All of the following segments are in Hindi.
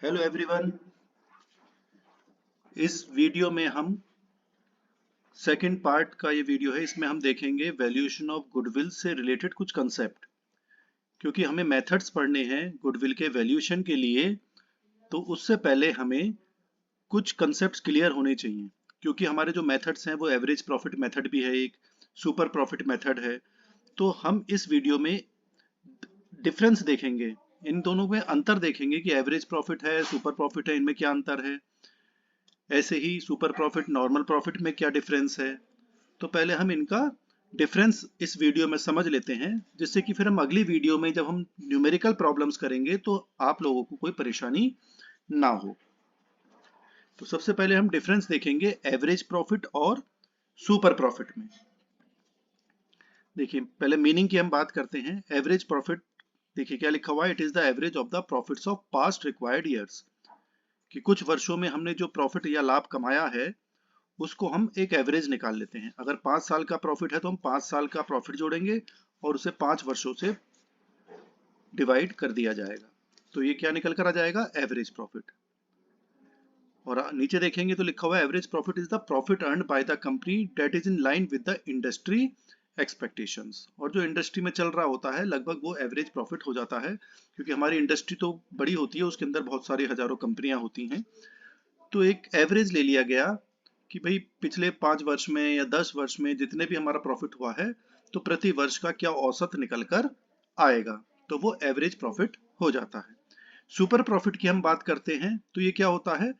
Hello everyone. इस वीडियो में हम सेकंड पार्ट का ये वीडियो है। इसमें हम देखेंगे वैल्यूएशन ऑफ गुडविल से रिलेटेड कुछ कंसेप्ट। क्योंकि हमें मेथड्स पढ़ने हैं गुडविल के वैल्यूएशन के लिए, तो उससे पहले हमें कुछ कंसेप्ट्स क्लियर होने चाहिए। क्योंकि हमारे जो मेथड्स हैं वो एवरेज प्रॉफिट मेथड भी है, एक सुपर प्रॉफिट मेथड है। तो हम इस वीडियो में डिफरेंस देखेंगे, इन दोनों में अंतर देखेंगे कि एवरेज प्रॉफिट है, सुपर प्रॉफिट है, इनमें क्या अंतर है। ऐसे ही सुपर प्रॉफिट नॉर्मल प्रॉफिट में क्या डिफरेंस है। तो पहले हम इनका डिफरेंस इस वीडियो में समझ लेते हैं, जिससे कि फिर हम अगली वीडियो में जब हम न्यूमेरिकल प्रॉब्लम्स करेंगे तो आप लोगों को कोई परेशानी ना हो। तो सबसे पहले हम डिफरेंस देखेंगे एवरेज प्रॉफिट और सुपर प्रॉफिट में। देखिए पहले मीनिंग की हम बात करते हैं। एवरेज प्रॉफिट, देखिए क्या लिखा हुआ है, it is the average of the profits of past required years. कि कुछ वर्षों में हमने जो प्रॉफिट या लाभ कमाया है उसको हम एक एवरेज निकाल लेते हैं। अगर 5 साल का प्रॉफिट है तो हम 5 साल का प्रॉफिट जोड़ेंगे और उसे 5 वर्षों से डिवाइड कर दिया जाएगा। तो ये क्या निकल कर आ जाएगा, एवरेज प्रॉफिट। और नीचे देखेंगे तो लिखा हुआ है average profit is the profit earned by the company that is in line with the industry expectations. और जो इंडस्ट्री में चल रहा होता है लगभग वो एवरेज प्रॉफिट हो जाता है। क्योंकि हमारी इंडस्ट्री तो बड़ी होती है, उसके अंदर बहुत सारी हजारों कंपनियां होती हैं। तो एक एवरेज ले लिया गया कि भाई पिछले 5 वर्ष में या 10 वर्ष में जितने भी हमारा प्रॉफिट हुआ है तो प्रति वर्ष का क्या औसत निकल कर आएगा, तो वो एवरेज प्रॉफिट हो जाता है। सुपर प्रॉफिट की हम बात करते हैं तो ये क्या होता है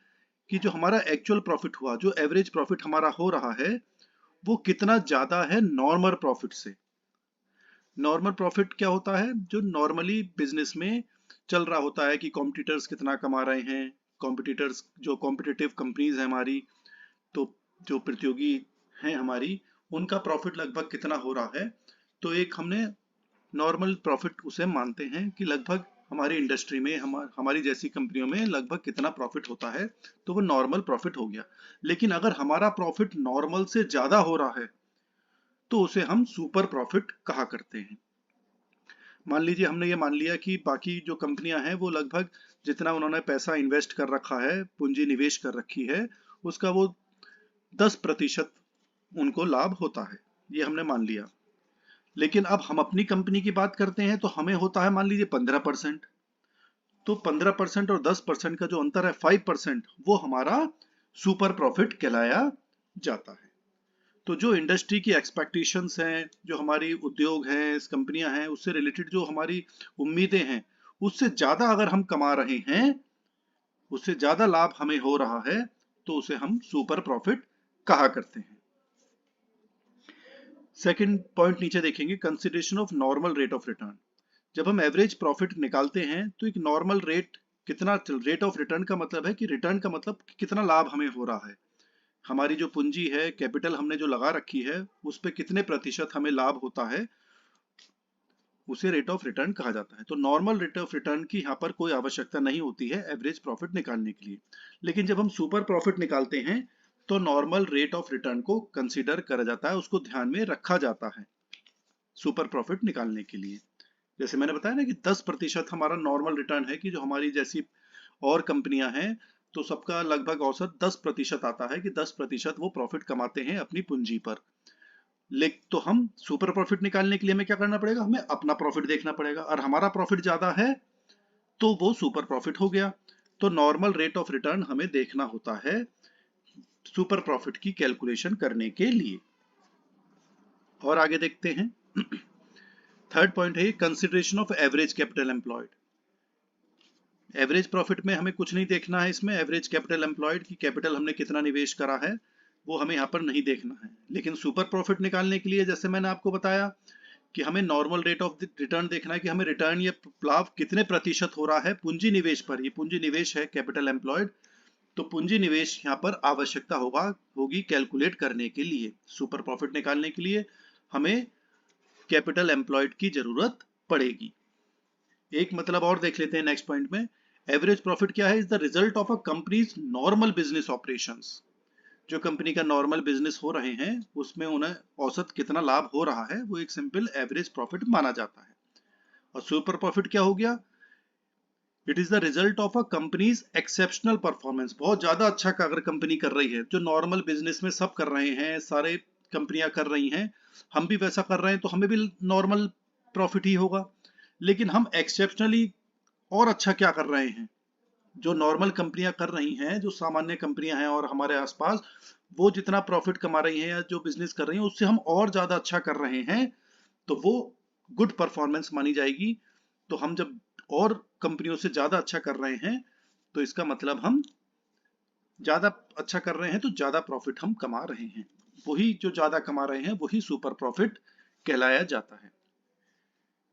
कि जो हमारा एक्चुअल प्रॉफिट हुआ, जो एवरेज प्रॉफिट हमारा हो रहा है वो कितना ज्यादा है नॉर्मल प्रॉफिट से। नॉर्मल प्रॉफिट क्या होता है, जो नॉर्मली बिजनेस में चल रहा होता है कि कॉम्पिटिटर्स कितना कमा रहे हैं। कॉम्पिटिटर्स जो कॉम्पिटिटिव कंपनीज है हमारी, तो जो प्रतियोगी हैं हमारी, उनका प्रॉफिट लगभग कितना हो रहा है। तो एक हमने नॉर्मल प्रॉफिट उसे मानते हैं कि लगभग हमारी इंडस्ट्री में हमारी जैसी कंपनियों में लगभग कितना प्रॉफिट होता है, तो वो नॉर्मल प्रॉफिट हो गया। लेकिन अगर हमारा प्रॉफिट नॉर्मल से ज्यादा हो रहा है तो उसे हम सुपर प्रॉफिट कहा करते हैं। मान लीजिए हमने ये मान लिया कि बाकी जो कंपनियां हैं वो लगभग जितना उन्होंने पैसा इन्वेस्ट कर रखा है, पूंजी निवेश कर रखी है, उसका वो 10% उनको लाभ होता है, ये हमने मान लिया। लेकिन अब हम अपनी कंपनी की बात करते हैं तो हमें होता है मान लीजिए 15%। तो 15% और 10% का जो अंतर है 5%, वो हमारा सुपर प्रॉफिट कहलाया जाता है। तो जो इंडस्ट्री की एक्सपेक्टेशंस हैं, जो हमारी उद्योग हैं, कंपनियां हैं, उससे रिलेटेड जो हमारी उम्मीदें हैं, उससे ज्यादा अगर हम कमा रहे हैं, उससे ज्यादा लाभ हमें हो रहा है, तो उसे हम सुपर प्रॉफिट कहा करते हैं। सेकंड पॉइंट नीचे देखेंगे, consideration of normal rate of return. जब हम एवरेज प्रॉफिट निकालते हैं तो एक नॉर्मल रेट कितना, रेट ऑफ रिटर्न का मतलब है कि रिटर्न का मतलब कितना लाभ हमें हो रहा है। हमारी जो पूंजी है, कैपिटल हमने जो लगा रखी है, उस पे कितने प्रतिशत हमें लाभ होता है, उसे रेट ऑफ रिटर्न कहा जाता है। तो नॉर्मल रेट ऑफ रिटर्न की यहाँ पर कोई आवश्यकता नहीं होती है एवरेज प्रॉफिट निकालने के लिए। लेकिन जब हम सुपर प्रॉफिट निकालते हैं तो नॉर्मल रेट ऑफ रिटर्न को कंसीडर करा जाता है, उसको ध्यान में रखा जाता है सुपर प्रॉफिट निकालने के लिए। जैसे मैंने बताया ना कि 10% हमारा नॉर्मल रिटर्न है, कि जो हमारी जैसी और कंपनियां हैं तो सबका लगभग औसत 10% आता है, कि 10% वो प्रॉफिट कमाते हैं अपनी पूंजी पर। लेकिन तो हम सुपर प्रॉफिट निकालने के लिए हमें क्या करना पड़ेगा, हमें अपना प्रॉफिट देखना पड़ेगा, और हमारा प्रॉफिट ज्यादा है तो वो सुपर प्रॉफिट हो गया। तो नॉर्मल रेट ऑफ रिटर्न हमें देखना होता है सुपर प्रॉफिट की कैलकुलेशन करने के लिए। और आगे देखते हैं। थर्ड पॉइंट है consideration of average capital employed. Average profit में हमें कुछ नहीं देखना है, इसमें एवरेज कैपिटल एम्प्लॉयड की कैपिटल हमने कितना निवेश करा है वो हमें यहाँ पर नहीं देखना है। लेकिन सुपर प्रॉफिट निकालने के लिए जैसे मैंने आपको बताया कि हमें नॉर्मल रेट ऑफ रिटर्न देखना है, कि हमें रिटर्न या लाभ कितने प्रतिशत हो रहा है पूंजी निवेश पर। ये पूंजी निवेश है कैपिटल एम्प्लॉयड, तो पूंजी निवेश यहाँ पर आवश्यकता होगी कैलकुलेट करने के लिए। सुपर प्रॉफिट निकालने के लिए हमें कैपिटल एम्प्लॉयड की जरूरत पड़ेगी। एक मतलब और देख लेते हैं नेक्स्ट पॉइंट में। एवरेज प्रॉफिट क्या है, is the result of a companies normal business operations. जो कंपनी का नॉर्मल बिजनेस हो रहे हैं उसमें उन्हें औसत कितना लाभ हो रहा है, वो एक सिंपल एवरेज प्रॉफिट माना जाता है। और सुपर प्रॉफिट क्या हो गया, it is the result of a companies exceptional performance. बहुत ज्यादा अच्छा अगर कंपनी कर रही है, जो नॉर्मल बिजनेस में सब कर रहे हैं, सारे कंपनियां कर रही हैं, हम भी वैसा कर रहे हैं, तो हमें भी नॉर्मल प्रॉफिट ही होगा। लेकिन हम एक्सेप्शनली और अच्छा क्या कर रहे हैं, जो नॉर्मल कंपनियां कर रही हैं, जो सामान्य कंपनियां हैं और हमारे आसपास, वो जितना प्रॉफिट कमा रही हैं या जो बिजनेस कर रही हैं, उससे हम और ज्यादा अच्छा कर रहे हैं, तो वो गुड परफॉर्मेंस मानी जाएगी। तो हम जब और कंपनियों से ज्यादा अच्छा कर रहे हैं, तो इसका मतलब हम ज्यादा अच्छा कर रहे हैं, तो ज्यादा प्रॉफिट हम कमा रहे हैं। वही जो ज्यादा कमा रहे हैं वही सुपर प्रॉफिट कहलाया जाता है।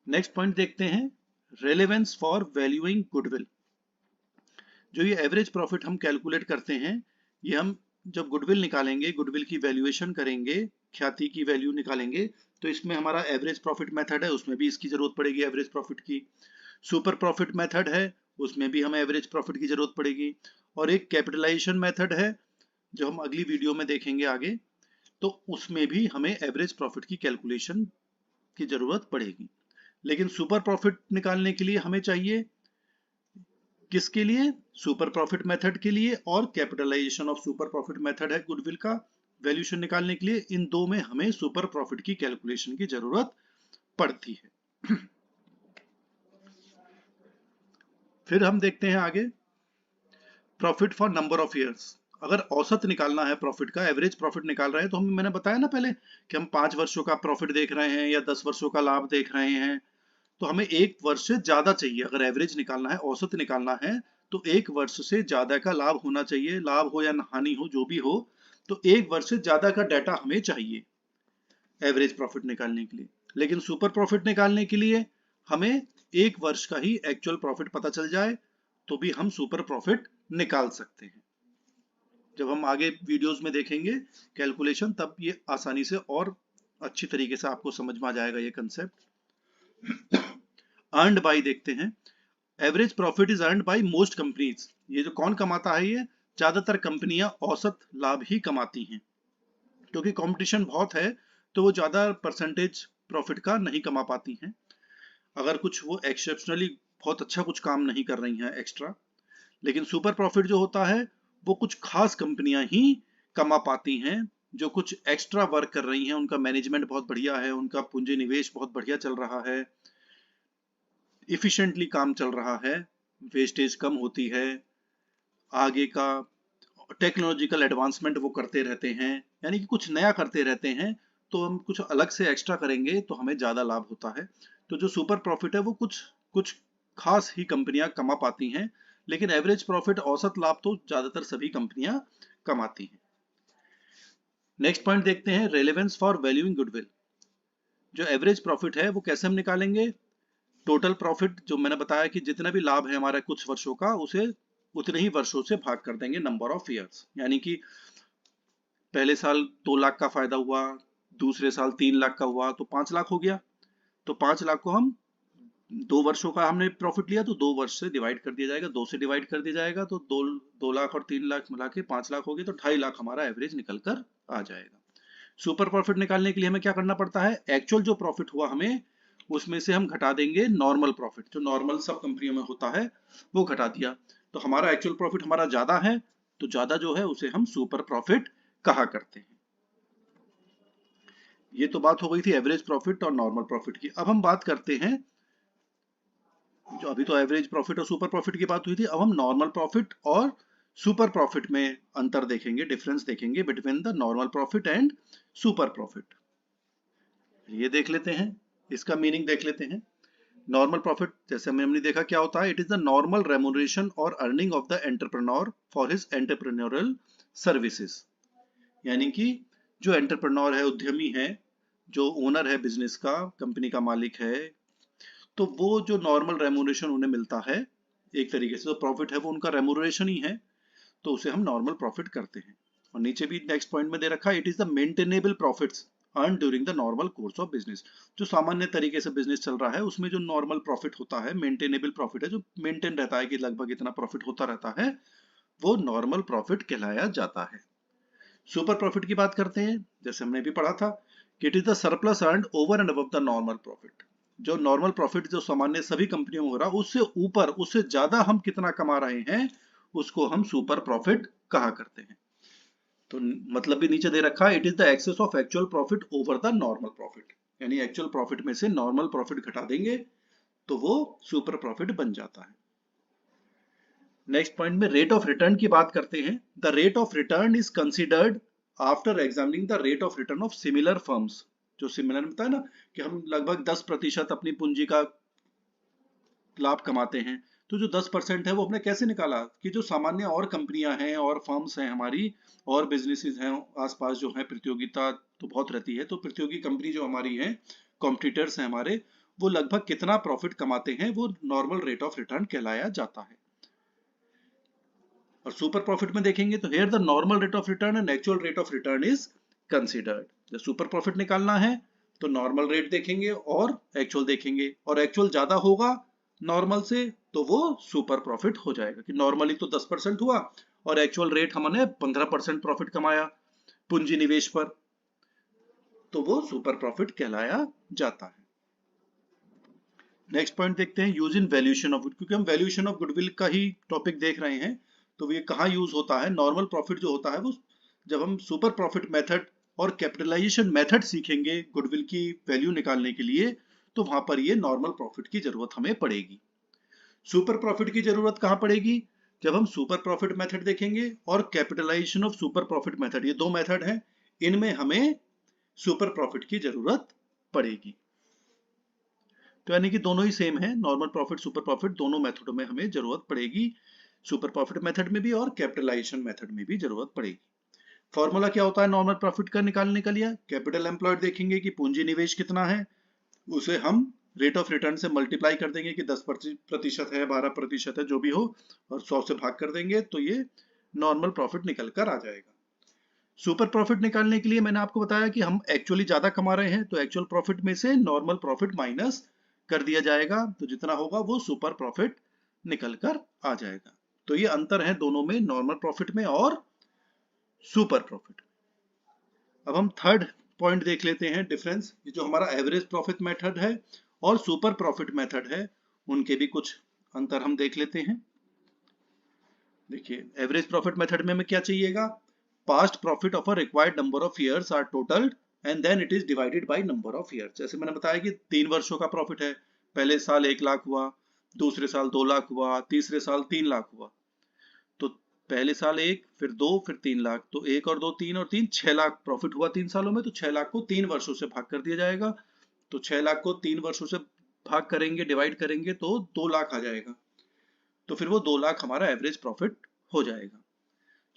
नेक्स्ट पॉइंट देखते हैं, रेलेवेंस फॉर वैल्यूइंग गुडविल। जो ये एवरेज प्रॉफिट हम कैलकुलेट करते हैं, ये हम जब गुडविल निकालेंगे, गुडविल की वैल्यूएशन करेंगे, ख्याति की वैल्यू निकालेंगे, तो इसमें हमारा एवरेज प्रॉफिट मेथड है, उसमें भी इसकी जरूरत पड़ेगी एवरेज प्रॉफिट की। सुपर प्रॉफिट मेथड है, उसमें भी हमें एवरेज प्रॉफिट की जरूरत पड़ेगी। और एक कैपिटलाइजेशन मेथड है, जो हम अगली वीडियो में देखेंगे आगे, तो उसमें भी हमें एवरेज प्रॉफिट की कैलकुलेशन की जरूरत पड़ेगी। लेकिन सुपर प्रॉफिट निकालने के लिए हमें चाहिए, किसके लिए? सुपर प्रॉफिट मेथड के लिए, और capitalisation of super profit method है गुडविल का वैल्यूएशन निकालने के लिए। इन दो में हमें सुपर प्रॉफिट की कैलकुलेशन की जरूरत पड़ती है। फिर हम देखते हैं आगे, profit for number of years. अगर औसत निकालना है प्रॉफिट का, एवरेज प्रॉफिट निकाल रहे हैं, तो मैंने बताया ना पहले कि हम 5 वर्षों का प्रॉफिट देख रहे हैं या 10 वर्षों का लाभ देख रहे हैं, तो हमें एक वर्ष से ज्यादा चाहिए। अगर एवरेज निकालना है, औसत निकालना है, तो एक वर्ष से ज्यादा का लाभ होना चाहिए। लाभ हो या हानि हो, जो भी हो, तो एक वर्ष से ज्यादा का डाटा हमें चाहिए एवरेज प्रॉफिट निकालने के लिए। लेकिन सुपर प्रॉफिट निकालने के लिए हमें एक वर्ष का ही एक्चुअल प्रॉफिट पता चल जाए, तो भी हम सुपर प्रॉफिट निकाल सकते हैं। जब हम आगे वीडियोस में देखेंगे कैलकुलेशन, तब ये आसानी से और अच्छी तरीके से आपको समझ में आ जाएगा ये कंसेप्ट। अर्नड बाय देखते हैं, average profit is earned bye most companies. ये जो कौन कमाता है, ये ज्यादातर कंपनियां औसत लाभ ही कमाती हैं, क्योंकि कंपटीशन बहुत है, तो वो ज्यादा परसेंटेज प्रॉफिट का नहीं कमा पाती हैं। अगर कुछ वो एक्सेप्शनली बहुत अच्छा कुछ काम नहीं कर रही हैं एक्स्ट्रा। लेकिन सुपर प्रॉफिट जो होता है, वो कुछ खास कंपनियां ही कमा पाती हैं, जो कुछ एक्स्ट्रा वर्क कर रही हैं, उनका मैनेजमेंट बहुत बढ़िया है, उनका पूंजी निवेश बहुत बढ़िया चल रहा है, इफिशिएंटली काम चल रहा है, वेस्टेज कम होती है, आगे का टेक्नोलॉजिकल एडवांसमेंट वो करते रहते हैं, यानी कि कुछ नया करते रहते हैं। तो हम कुछ अलग से एक्स्ट्रा करेंगे तो हमें ज्यादा लाभ होता है। तो जो सुपर प्रॉफिट है, वो कुछ कुछ खास ही कंपनियां कमा पाती हैं, लेकिन एवरेज प्रॉफिट, औसत लाभ, तो ज्यादातर सभी कंपनियां कमाती हैं। नेक्स्ट पॉइंट देखते हैं, रेलेवेंस फॉर वैल्यूइंग गुडविल। जो एवरेज प्रॉफिट है, वो कैसे हम निकालेंगे? टोटल प्रॉफिट, जो मैंने बताया कि जितना भी लाभ है हमारा कुछ वर्षों का, उसे उतने ही वर्षों से भाग कर देंगे नंबर ऑफ ईयर्स। यानी कि पहले साल 2 लाख का फायदा हुआ, दूसरे साल 3 लाख का हुआ, तो 5 लाख हो गया। तो 5 लाख को हम 2 वर्षों का हमने प्रॉफिट लिया, तो 2 वर्ष से डिवाइड कर दिया जाएगा, 2 से डिवाइड कर दिया जाएगा, तो 2 लाख और 3 लाख मिला के 5 लाख हो गए, तो 2.5 लाख हमारा एवरेज निकल कर आ जाएगा। सुपर प्रॉफिट निकालने के लिए हमें क्या करना पड़ता है? एक्चुअल जो प्रॉफिट हुआ हमें, उसमें से हम घटा देंगे नॉर्मल प्रॉफिट, जो नॉर्मल सब कंपनियों में होता है, वो घटा दिया, तो हमारा एक्चुअल प्रॉफिट हमारा ज्यादा है, तो ज्यादा जो है उसे हम सुपर प्रॉफिट कहा करते हैं। ये तो बात हो गई थी एवरेज प्रॉफिट और नॉर्मल प्रॉफिट की। अब हम बात करते हैं, जो अभी तो एवरेज प्रॉफिट और सुपर प्रॉफिट की बात हुई थी, अब हम नॉर्मल प्रॉफिट और सुपर प्रॉफिट में अंतर देखेंगे, डिफरेंस देखेंगे between the normal profit and super profit. ये देख लेते हैं, इसका मीनिंग देख लेते हैं। नॉर्मल प्रॉफिट, जैसे हमने देखा क्या होता है, it is the normal remuneration और earning of the entrepreneur for his entrepreneurial services. यानी कि जो एंटरप्रेन्योर है, उद्यमी है, जो ओनर है बिजनेस का, कंपनी का मालिक है, तो वो जो नॉर्मल रेम्यूनरेशन उन्हें मिलता है, एक तरीके से जो प्रॉफिट है वो उनका रेम्यूनरेशन ही है, तो उसे हम नॉर्मल प्रॉफिट करते हैं। और नीचे भी नेक्स्ट पॉइंट में दे रखा है, it is the maintainable profits earn during the normal course of business. जो सामान्य तरीके से बिजनेस चल रहा है, उसमें जो नॉर्मल प्रॉफिट होता है, मेंटेनेबल प्रॉफिट है, जो मेंटेन रहता है कि लगभग इतना प्रॉफिट होता रहता है, वो नॉर्मल प्रॉफिट कहलाया जाता है। सुपर प्रॉफिट की बात करते हैं, जैसे हमने भी पढ़ा था कि it is the surplus earned over and above the normal profit. जो नॉर्मल प्रॉफिट जो सामान्य सभी कंपनियों में हो रहा है उससे ऊपर, उससे ज्यादा हम कितना कमा रहे हैं, उसको हम सुपर प्रॉफिट कहा करते हैं। तो मतलब भी नीचे दे रखा है, it is the excess of actual profit over the normal profit, यानी एक्चुअल प्रॉफिट में से नॉर्मल प्रॉफिट घटा देंगे तो वो सुपर प्रॉफिट बन जाता है। नेक्स्ट पॉइंट में रेट ऑफ रिटर्न की बात करते हैं। The rate of return is considered after examining the rate of return of similar firms. जो सिमिलर होता है ना कि हम लगभग 10% अपनी पूंजी का लाभ कमाते हैं, तो जो 10% है वो हमने कैसे निकाला कि जो सामान्य और कंपनियां हैं और फर्म्स हैं हमारी और बिजनेसेस हैं आसपास जो है, प्रतियोगिता तो बहुत रहती है, तो प्रतियोगी कंपनी जो हमारी है, कॉम्पिटिटर्स हैं हमारे, वो लगभग कितना प्रॉफिट कमाते हैं, वो नॉर्मल रेट ऑफ रिटर्न कहलाया जाता है। और सुपर प्रॉफिट में देखेंगे तो here the normal rate of return and actual rate of return is considered. जब सुपर प्रॉफिट निकालना है तो नॉर्मल रेट देखेंगे और एक्चुअल देखेंगे, और एक्चुअल ज्यादा होगा नॉर्मल से तो वो सुपर प्रॉफिट हो जाएगा कि नॉर्मली तो 10% हुआ और एक्चुअल रेट हमने 15% प्रॉफिट कमाया पूंजी निवेश पर, तो वो सुपर प्रॉफिट कहलाया जाता है। नेक्स्ट पॉइंट देखते हैं, यूज इन वैल्यूएशन ऑफ, क्योंकि हम वैल्यूएशन ऑफ गुडविल का ही टॉपिक देख रहे हैं, तो ये कहाँ यूज होता है। नॉर्मल प्रॉफिट जो होता है वो जब हम सुपर प्रॉफिट मेथड और कैपिटलाइजेशन मेथड सीखेंगे गुडविल की वैल्यू निकालने के लिए, तो वहां पर ये नॉर्मल प्रॉफिट की जरूरत हमें पड़ेगी। सुपर प्रॉफिट की जरूरत कहां पड़ेगी, जब हम सुपर प्रॉफिट मेथड देखेंगे और capitalisation of super profit method, ये दो मेथड हैं, इनमें हमें सुपर प्रॉफिट की जरूरत पड़ेगी। तो यानी कि दोनों ही सेम है, नॉर्मल प्रॉफिट सुपर प्रॉफिट दोनों मेथडों में हमें जरूरत पड़ेगी, सुपर प्रॉफिट मेथड में भी और कैपिटलाइजेशन मेथड में भी जरूरत पड़ेगी। फॉर्मूला क्या होता है नॉर्मल प्रॉफिट का निकालने का लिया, कैपिटल एम्प्लॉयड देखेंगे कि पूंजी निवेश कितना है, उसे हम रेट ऑफ रिटर्न से मल्टीप्लाई कर देंगे कि 10% है, 12% है, जो भी हो, और 100 से भाग कर देंगे तो ये नॉर्मल प्रॉफिट निकल कर आ जाएगा। सुपर प्रॉफिट निकालने के लिए मैंने आपको बताया कि हम एक्चुअली ज्यादा कमा रहे हैं, तो एक्चुअल प्रॉफिट में से नॉर्मल प्रॉफिट माइनस कर दिया जाएगा, तो जितना होगा वो सुपर प्रॉफिट निकल कर आ जाएगा। तो ये अंतर है दोनों में, नॉर्मल प्रॉफिट में और सुपर प्रॉफिट। अब हम थर्ड पॉइंट देख लेते हैं, डिफरेंस। ये जो हमारा एवरेज प्रॉफिट मेथड है और सुपर प्रॉफिट मेथड है, उनके भी कुछ अंतर हम देख लेते हैं। देखिए, एवरेज प्रॉफिट मेथड में हमें क्या चाहिएगा, past profit of a required number of years are totalled and then it is divided by number of years. जैसे मैंने बताया कि 3 वर्षों का प्रॉफिट है, पहले साल 1 लाख हुआ, दूसरे साल 2 लाख हुआ, तीसरे साल 3 लाख हुआ, तो पहले साल 1, फिर 2, फिर 3 लाख, तो 1 और 2 3 और 3 6 लाख प्रॉफिट हुआ 3 सालों में, तो 6 लाख को 3 वर्षों से भाग कर दिया जाएगा, तो 6 लाख को 3 वर्षों से भाग करेंगे, डिवाइड करेंगे तो 2 लाख आ जाएगा, तो फिर वो 2 लाख हमारा एवरेज प्रॉफिट हो जाएगा।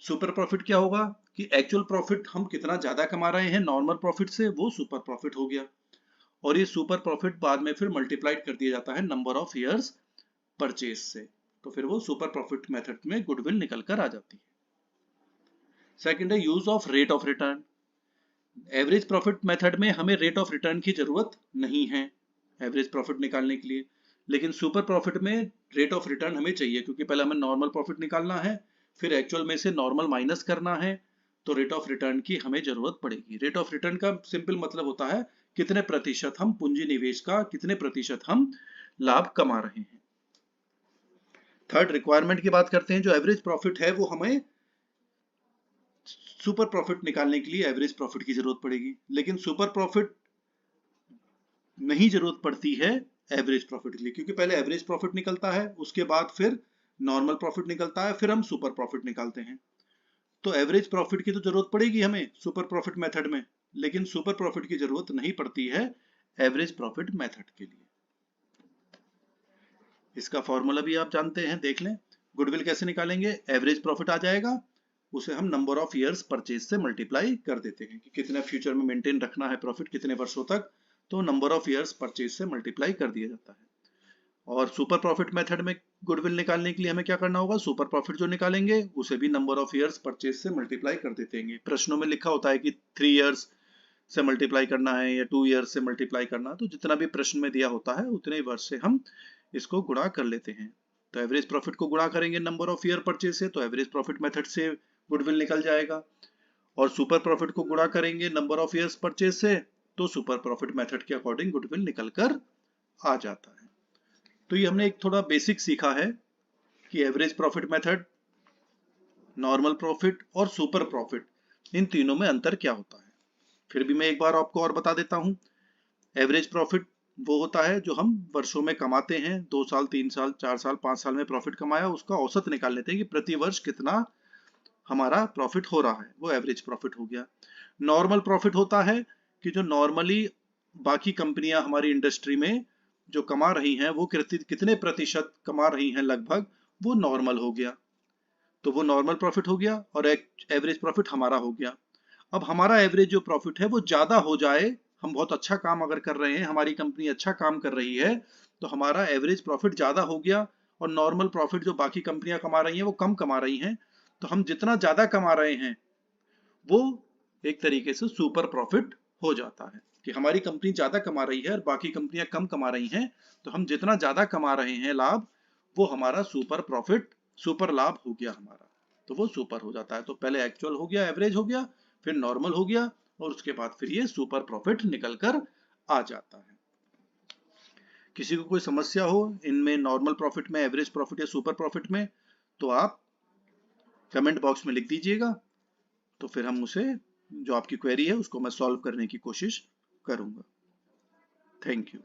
सुपर प्रॉफिट क्या होगा कि एक्चुअल प्रॉफिट हम कितना ज्यादा कमा रहे हैं नॉर्मल प्रॉफिट से, वो सुपर प्रॉफिट हो गया, और ये सुपर प्रॉफिट बाद में फिर मल्टीप्लाइड कर दिया जाता है नंबर ऑफ ईयर्स परचेज से, तो फिर वो सुपर प्रॉफिट मेथड में गुडविल निकल कर आ जाती है। सेकंड है use of rate of return. Average profit method में हमें रेट ऑफ रिटर्न की जरूरत नहीं है एवरेज प्रॉफिट निकालने के लिए, लेकिन सुपर प्रॉफिट में रेट ऑफ रिटर्न हमें चाहिए, क्योंकि पहले हमें नॉर्मल प्रॉफिट निकालना है, फिर एक्चुअल में से नॉर्मल माइनस करना है, तो रेट ऑफ रिटर्न की हमें जरूरत पड़ेगी। रेट ऑफ रिटर्न का सिंपल मतलब होता है कितने प्रतिशत हम पूंजी निवेश का, कितने प्रतिशत हम लाभ कमा रहे हैं। थर्ड रिक्वायरमेंट की बात करते हैं, जो एवरेज प्रॉफिट है वो हमें सुपर प्रॉफिट निकालने के लिए एवरेज प्रॉफिट की जरूरत पड़ेगी, लेकिन सुपर प्रॉफिट नहीं जरूरत पड़ती है एवरेज प्रॉफिट के लिए, क्योंकि पहले एवरेज प्रॉफिट निकलता है, उसके बाद फिर नॉर्मल प्रॉफिट निकलता है, फिर हम सुपर प्रॉफिट निकालते हैं। तो एवरेज प्रॉफिट की तो जरूरत पड़ेगी हमें सुपर प्रॉफिट मेथड में, लेकिन सुपर प्रॉफिट की जरूरत नहीं पड़ती है एवरेज प्रॉफिट मेथड के लिए। इसका फॉर्मूला भी आप जानते हैं, देख लें। गुडविल कैसे निकालेंगे, एवरेज प्रॉफिट आ जाएगा, उसे हम नंबर ऑफ ईयर्स परचेज से मल्टीप्लाई कर देते हैं कि कितना फ्यूचर में मेंटेन रखना है प्रॉफिट, कितने वर्षों तक, तो नंबर ऑफ ईयर्स परचेज से मल्टीप्लाई कर दिया जाता है। और सुपर प्रॉफिट मेथड में गुडविल निकालने के लिए हमें क्या करना होगा, सुपर प्रॉफिट जो निकालेंगे उसे भी नंबर ऑफ ईयर्स परचेज से मल्टीप्लाई कर देते हैं। प्रश्नों में लिखा होता है कि 3 ईयर्स से मल्टीप्लाई करना है या 2 ईयर्स से मल्टीप्लाई करना, तो जितना भी प्रश्न में दिया होता है उतने ही वर्ष से हम इसको गुणा कर लेते हैं। तो एवरेज प्रॉफिट को गुणा करेंगे नंबर ऑफ ईयर परचेज से, तो एवरेज प्रॉफिट मेथड से गुडविल निकल जाएगा, और सुपर प्रॉफिट को गुणा करेंगे नंबर ऑफ ईयर्स परचेज से, तो सुपर प्रॉफिट मेथड के अकॉर्डिंग गुडविल निकल कर आ जाता है। तो ये हमने एक थोड़ा बेसिक सीखा है कि average profit method, normal profit और सुपर प्रॉफिट, इन तीनों में अंतर क्या होता है। फिर भी मैं एक बार आपको और बता देता हूं। एवरेज प्रॉफिट वो होता है जो हम वर्षों में कमाते हैं, 2 साल 3 साल 4 साल 5 साल में प्रॉफिट कमाया, उसका औसत निकाल लेते हैं कि प्रति वर्ष कितना हमारा प्रॉफिट हो रहा है, वो एवरेज प्रॉफिट हो गया। नॉर्मल प्रॉफिट होता है कि जो नॉर्मली बाकी कंपनियां हमारी इंडस्ट्री में जो कमा रही हैं वो कितने प्रतिशत कमा रही हैं लगभग, वो नॉर्मल हो गया। तो वो नॉर्मल प्रॉफिट हो गया और एवरेज प्रॉफिट हमारा हो गया। अब हमारा एवरेज जो प्रॉफिट है वो ज्यादा हो जाए, हम बहुत अच्छा काम अगर कर रहे हैं, हमारी कंपनी अच्छा काम कर रही है, तो हमारा एवरेज प्रॉफिट ज्यादा हो गया और नॉर्मल प्रॉफिट जो बाकी कंपनियां कमा रही हैं वो कम कमा रही हैं। तो हम जितना ज्यादा कमा रहे हैं वो एक तरीके से सुपर प्रॉफिट हो जाता है कि हमारी कंपनी ज्यादा कमा रही है और बाकी कंपनियां कम कमा रही हैं, तो हम जितना ज्यादा कमा रहे हैं लाभ, वो हमारा सुपर प्रॉफिट, सुपर लाभ हो गया हमारा। तो वो सुपर हो जाता है। तो पहले एक्चुअल हो गया, एवरेज हो गया, फिर नॉर्मल हो गया और उसके बाद फिर ये सुपर प्रॉफिट निकल कर आ जाता है। किसी को कोई समस्या हो इनमें, नॉर्मल प्रॉफिट में, एवरेज प्रॉफिट या सुपर प्रॉफिट में, तो आप कमेंट बॉक्स में लिख दीजिएगा। तो फिर हम उसे, जो आपकी क्वेरी है उसको मैं सॉल्व करने की कोशिश करूंगा। Thank you.